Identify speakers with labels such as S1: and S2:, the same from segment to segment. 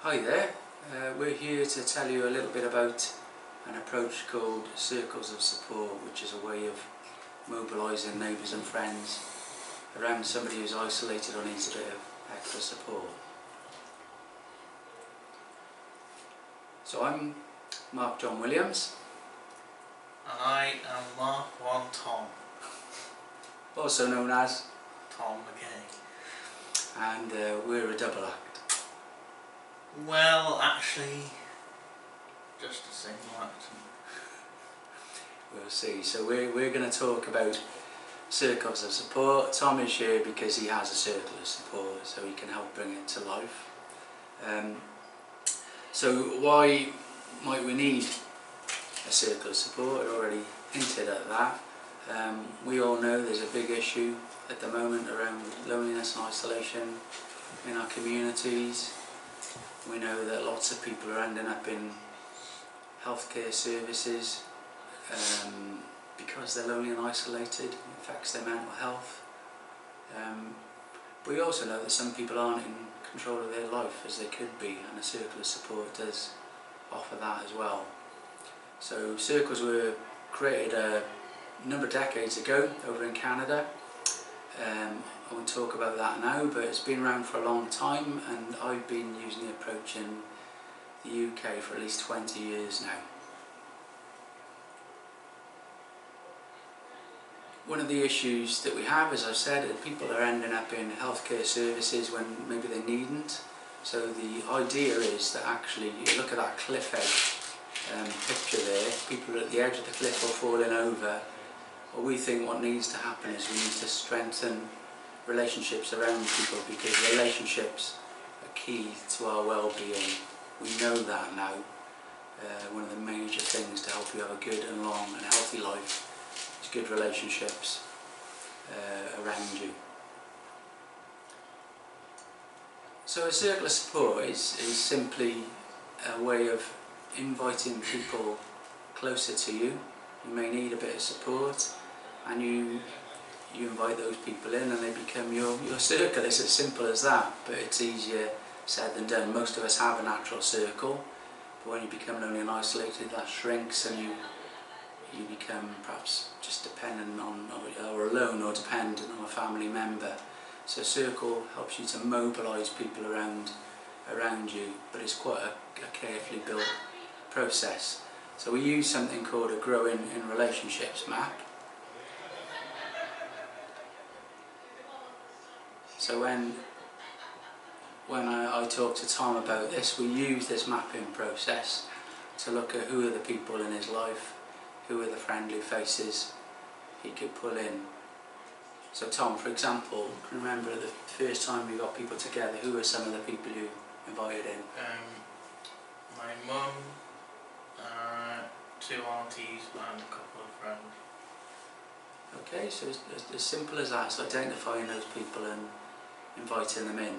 S1: Hi there, we're here to tell you a little bit about an approach called Circles of Support, which is a way of mobilising neighbours and friends around somebody who's isolated or needs a bit of extra support. So I'm Mark John Williams.
S2: And I am Mark One Tom.
S1: Also known as
S2: Tom McKay.
S1: and we're a double act.
S2: Well, actually, just a single act.
S1: We'll see. So we're going to talk about circles of support. Tom is here because he has a circle of support, so he can help bring it to life. So why might we need a circle of support? I already hinted at that. We all know there's a big issue at the moment around loneliness and isolation in our communities. We know that lots of people are ending up in healthcare services because they're lonely and isolated. It affects their mental health. But we also know that some people aren't in control of their life as they could be, and a circle of support does offer that as well. So circles were created a number of decades ago over in Canada. I won't talk about that now, but it's been around for a long time, and I've been using the approach in the UK for at least 20 years now. One of the issues that we have, as I've said, is people are ending up in healthcare services when maybe they needn't. So the idea is that actually, you look at that cliff edge picture there, people are at the edge of the cliff or falling over. Well, we think what needs to happen is we need to strengthen relationships around people, because relationships are key to our well-being. We know that now. One of the major things to help you have a good and long and healthy life is good relationships around you. So a circle of support is simply a way of inviting people closer to you. You may need a bit of support, and you invite those people in and they become your circle. It's as simple as that, but it's easier said than done. Most of us have a natural circle, but when you become lonely and isolated, that shrinks, and you become perhaps just dependent on, or alone or dependent on a family member. So a circle helps you to mobilise people around you, but it's quite a carefully built process. So we use something called a Growing in Relationships map. So when I talk to Tom about this, we use this mapping process to look at who are the people in his life, who are the friendly faces he could pull in. So Tom, for example, can you remember the first time we got people together, who were some of the people you invited in?
S2: My mum, two aunties and a couple of friends.
S1: Okay, so it's as simple as that, so identifying those people and inviting them in.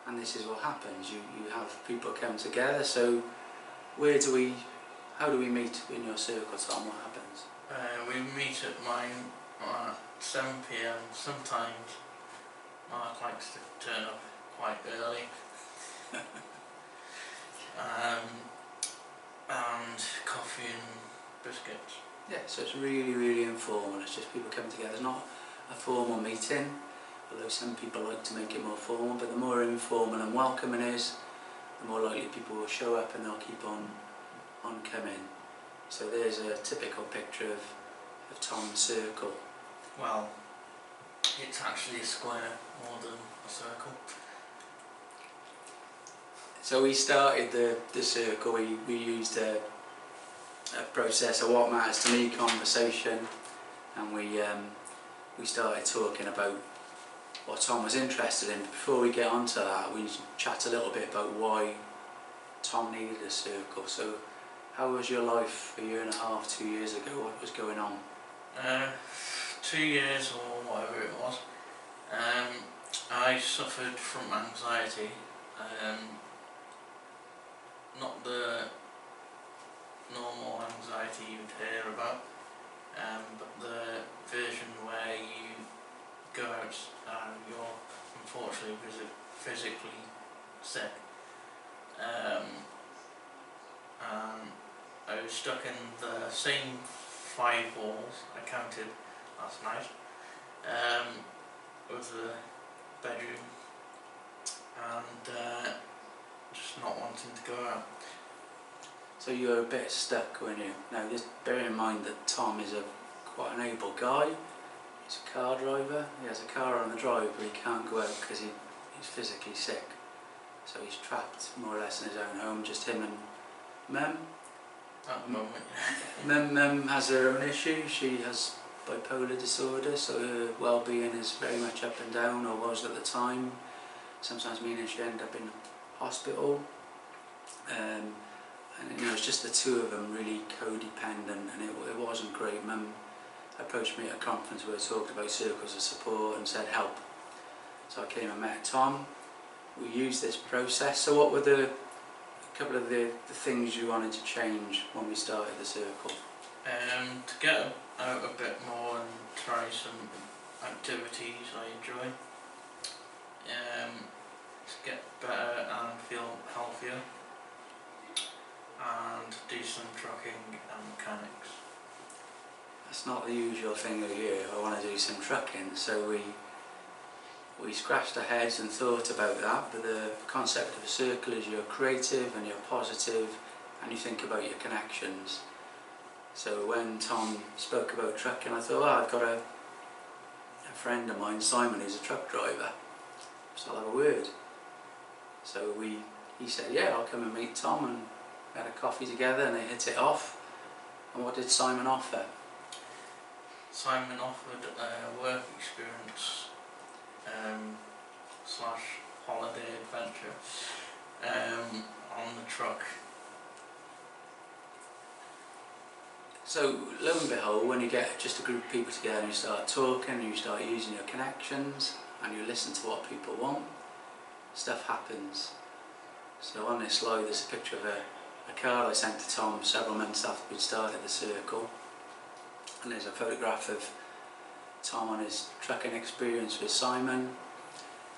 S1: And this is what happens, you have people come together. So how do we meet in your circle, Tom? What happens?
S2: We meet at mine at 7 PM. Sometimes Mark likes to turn up quite early. And coffee and biscuits.
S1: Yeah, so it's really, really informal. It's just people come together. It's not a formal meeting, although some people like to make it more formal, but the more informal and welcoming it is, the more likely people will show up and they'll keep on coming. So there's a typical picture of Tom's circle.
S2: Well, it's actually a square more than a circle.
S1: So we started the circle, we used a process, a what matters to me conversation, and we started talking about what Tom was interested in. But before we get onto that, we chat a little bit about why Tom needed a circle. So how was your life a year and a half, 2 years ago? What was going on?
S2: 2 years or whatever it was. I suffered from anxiety. Not the normal anxiety you'd hear about, but the version where you go out and you're unfortunately physically sick. And I was stuck in the same 5 walls I counted last night, with the bedroom, and just not wanting to go out.
S1: So you were a bit stuck, weren't you? Now just bear in mind that Tom is quite an able guy. He's a car driver. He has a car on the drive, but he can't go out because he's physically sick. So he's trapped more or less in his own home, just him and Mum.
S2: At the moment,
S1: Mum has her own issues. She has bipolar disorder, so her well-being is very much up and down, or was at the time. Sometimes meaning she ended up in hospital. And you know, it's just the two of them really codependent, and it wasn't great. Mum approached me at a conference where I talked about circles of support and said help. So I came and met Tom. We used this process. So what were a couple of the things you wanted to change when we started the circle?
S2: To get out a bit more and try some activities I enjoy. To get better and feel healthier. And do some trucking and mechanics.
S1: That's not the usual thing we hear. I want to do some trucking. So we scratched our heads and thought about that, but the concept of a circle is you're creative and you're positive and you think about your connections. So when Tom spoke about trucking, I thought, I've got a friend of mine, Simon, who's a truck driver, so I'll have a word. So he said, yeah, I'll come and meet Tom, and we had a coffee together and they hit it off. And what did Simon offer?
S2: Simon offered a work experience / holiday adventure on the truck.
S1: So lo and behold, when you get just a group of people together and you start talking, you start using your connections and you listen to what people want, stuff happens. So on this slide there's a picture of a card I sent to Tom several months after we'd started the circle, and there's a photograph of Tom on his trucking experience with Simon.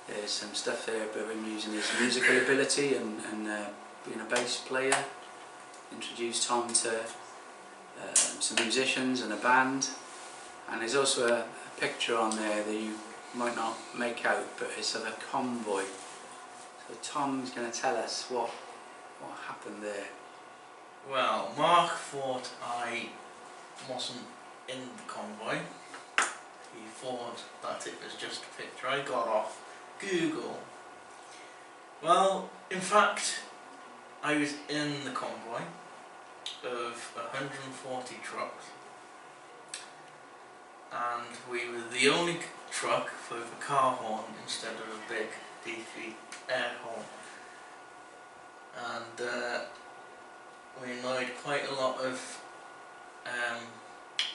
S1: There's some stuff there about him using his musical ability and being a bass player. Introduced Tom to some musicians and a band, and there's also a picture on there that you might not make out, but it's of a convoy. So Tom's going to tell us what happened there.
S2: Well, Mark thought I wasn't in the convoy. He thought that it was just a picture I got off Google. Well, in fact, I was in the convoy of 140 trucks, and we were the only truck with a car horn instead of a big beefy air horn, and we annoyed quite a lot of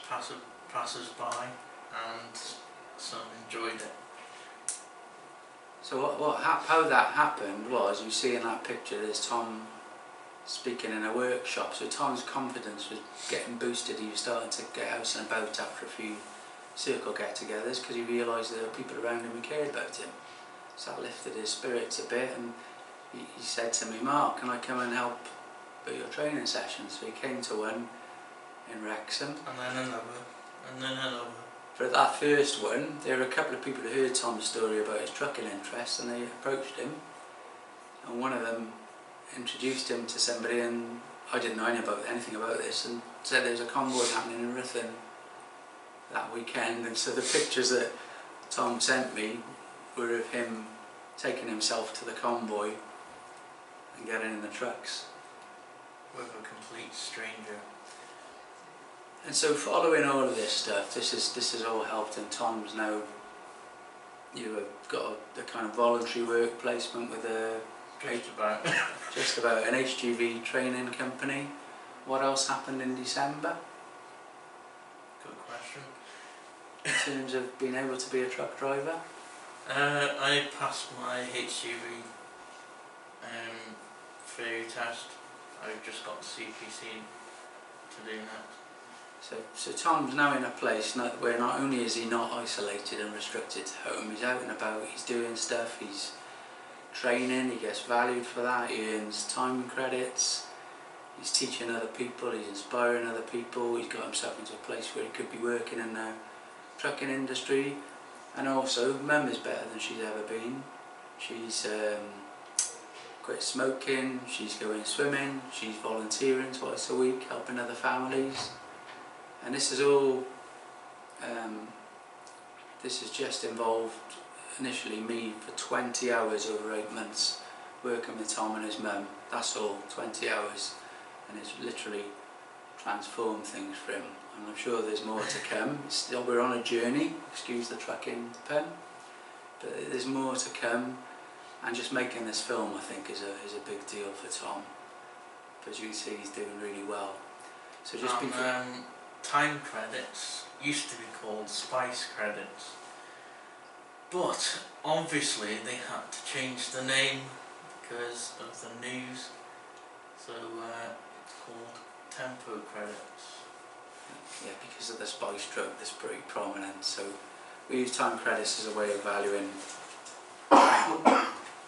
S2: passers-by, and some enjoyed it.
S1: So how that happened was, you see in that picture there's Tom speaking in a workshop, so Tom's confidence was getting boosted. He was starting to get out and about after a few circle get-togethers because he realised there were people around him who cared about him. So that lifted his spirits a bit, and he said to me, Mark, can I come and help at your training sessions? So he came to one in Wrexham.
S2: And then another, and then another.
S1: For that first one, there were a couple of people who heard Tom's story about his trucking interest, and they approached him, and one of them introduced him to somebody, and I didn't know anything about this, and said there's a convoy happening in Ruthin that weekend. And so the pictures that Tom sent me were of him taking himself to the convoy and getting in the trucks
S2: with a complete stranger.
S1: And so following all of this stuff, this has all helped, and Tom's now, you've got a kind of voluntary work placement with just about an HGV training company. What else happened in December?
S2: Good question.
S1: In terms of being able to be a truck driver?
S2: I passed my HGV theory test. I've just got the CPC to do next.
S1: So Tom's now in a place where not only is he not isolated and restricted to home, he's out and about, he's doing stuff, he's training, he gets valued for that, he earns time credits, he's teaching other people, he's inspiring other people, he's got himself into a place where he could be working in the trucking industry. And also, Mum is better than she's ever been. She's quit smoking, she's going swimming, she's volunteering twice a week, helping other families. And this is all, this has just involved initially me for 20 hours over 8 months working with Tom and his mum. That's all, 20 hours. And it's literally transformed things for him. And I'm sure there's more to come. Still, we're on a journey, excuse the trucking pun, but there's more to come. And just making this film, I think, is a big deal for Tom. But as you can see, he's doing really well. So just
S2: time credits used to be called spice credits, but obviously they had to change the name because of the news, so it's called tempo credits.
S1: Yeah, because of the spice drug that's pretty prominent, so we use time credits as a way of valuing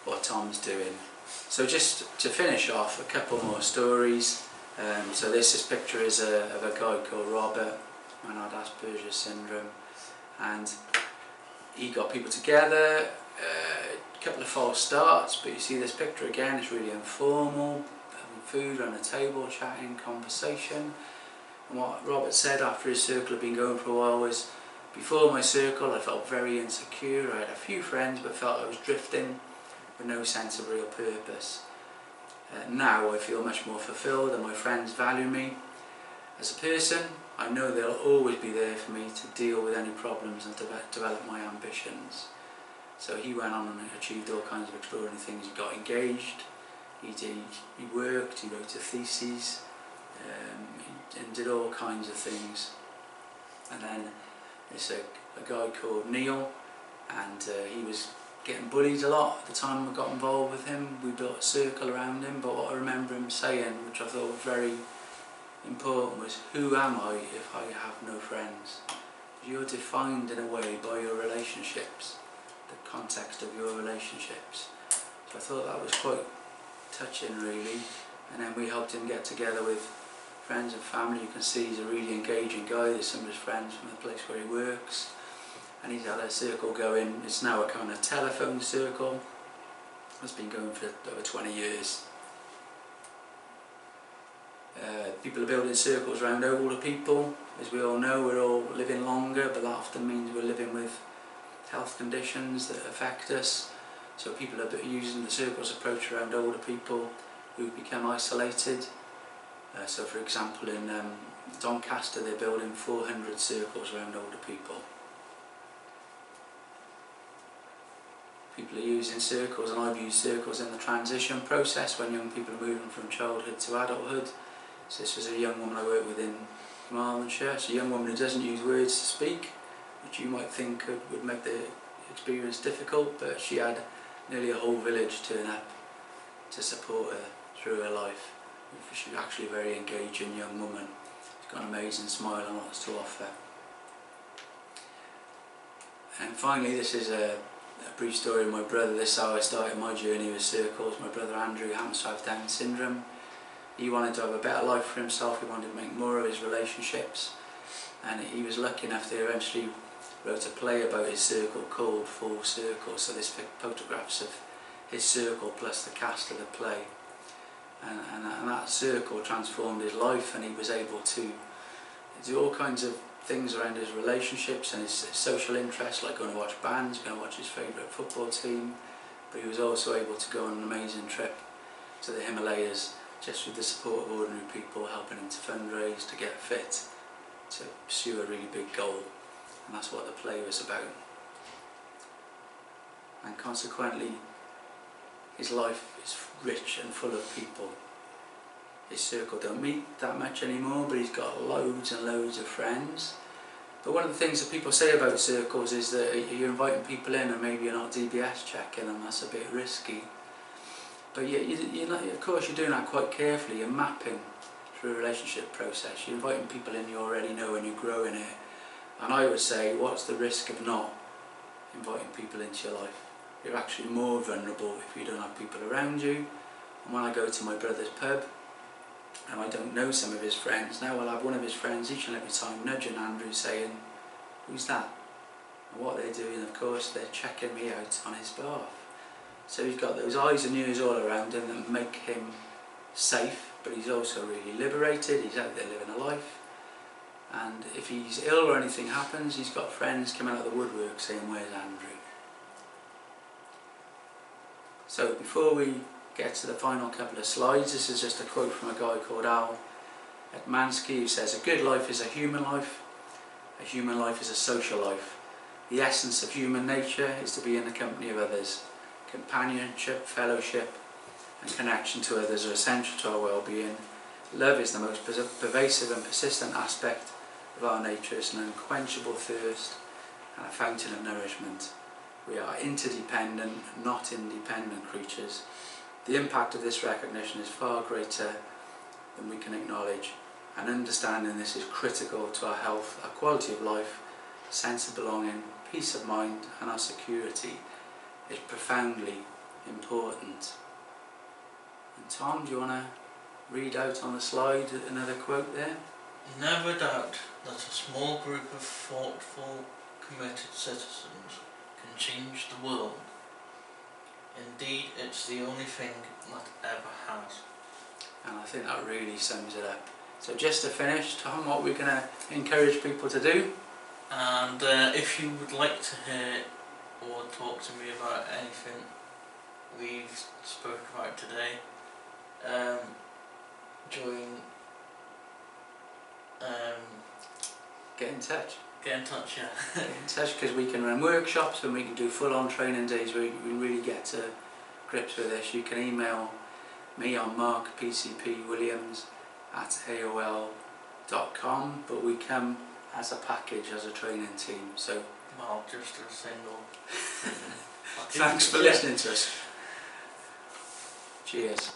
S1: what Tom's doing. So just to finish off, a couple more stories. So this picture is of a guy called Robert, man had Asperger's syndrome, and he got people together, a couple of false starts, but you see this picture again, it's really informal, having food around the table, chatting, conversation. And what Robert said after his circle had been going for a while was, before my circle I felt very insecure, I had a few friends but felt I was drifting with no sense of real purpose. Now I feel much more fulfilled and my friends value me. As a person, I know they'll always be there for me to deal with any problems and develop my ambitions. So he went on and achieved all kinds of extraordinary things. He got engaged, he worked, he wrote a thesis, and did all kinds of things. And then there's a guy called Neil, and he was getting bullied a lot at the time I got involved with him. We built a circle around him, but what I remember him saying, which I thought was very important, was, who am I if I have no friends? You're defined in a way by your relationships, the context of your relationships. So I thought that was quite touching, really. And then we helped him get together with friends and family. You can see he's a really engaging guy. There's some of his friends from the place where he works. And he's had a circle going, it's now a kind of telephone circle. It's been going for over 20 years. People are building circles around older people. As we all know, we're all living longer, but that often means we're living with health conditions that affect us. So people are using the circles approach around older people who've become isolated. So for example, in Doncaster, they're building 400 circles around older people. People are using circles, and I've used circles in the transition process when young people are moving from childhood to adulthood. So this was a young woman I worked with in Carmarthenshire. It's a young woman who doesn't use words to speak, which you might think would make the experience difficult, but she had nearly a whole village turn up to support her through her life. She's actually a very engaging young woman. She's got an amazing smile and lots to offer. And finally, this is a brief story of my brother. This is how I started my journey with circles. My brother Andrew happens to have Down syndrome. He wanted to have a better life for himself, he wanted to make more of his relationships, and he was lucky enough to eventually wrote a play about his circle called Full Circle. So there's photographs of his circle plus the cast of the play, and that circle transformed his life, and he was able to do all kinds of things around his relationships and his social interests, like going to watch bands, going to watch his favourite football team, but he was also able to go on an amazing trip to the Himalayas just with the support of ordinary people, helping him to fundraise, to get fit, to pursue a really big goal. And that's what the play was about. And consequently, his life is rich and full of people. His circle don't meet that much anymore, but he's got loads and loads of friends. But one of the things that people say about circles is that you're inviting people in and maybe you're not DBS checking, and that's a bit risky. But of course you're doing that quite carefully. You're mapping through a relationship process. You're inviting people in you already know and you're growing it. And I would say, what's the risk of not inviting people into your life? You're actually more vulnerable if you don't have people around you. And when I go to my brother's pub, and I don't know some of his friends, now I'll have one of his friends each and every time nudging Andrew saying, who's that? And what they're doing, of course, they're checking me out on his behalf. So he's got those eyes and ears all around him that make him safe, but he's also really liberated. He's out there living a life. And if he's ill or anything happens, he's got friends coming out of the woodwork saying, where's Andrew? So before we get to the final couple of slides, this is just a quote from a guy called Al Ekmansky, who says, a good life is a human life is a social life. The essence of human nature is to be in the company of others. Companionship, fellowship and connection to others are essential to our well-being. Love is the most pervasive and persistent aspect of our nature. It's an unquenchable thirst and a fountain of nourishment. We are interdependent, not independent creatures. The impact of this recognition is far greater than we can acknowledge, and understanding this is critical to our health, our quality of life, sense of belonging, peace of mind and our security is profoundly important. And Tom, do you want to read out on the slide another quote there?
S2: Never doubt that a small group of thoughtful, committed citizens can change the world. Indeed, it's the only thing that ever has.
S1: And I think that really sums it up. So just to finish, Tom, what we're going to encourage people to do?
S2: And if you would like to hear or talk to me about anything we've spoke about today,
S1: Get in touch.
S2: Get in touch, yeah.
S1: Get in touch, because we can run workshops and we can do full-on training days where we really get to grips with this. You can email me on markpcpwilliams@aol.com, but we come as a package, as a training team. So
S2: Well, just a single.
S1: thanks for listening to us. Cheers.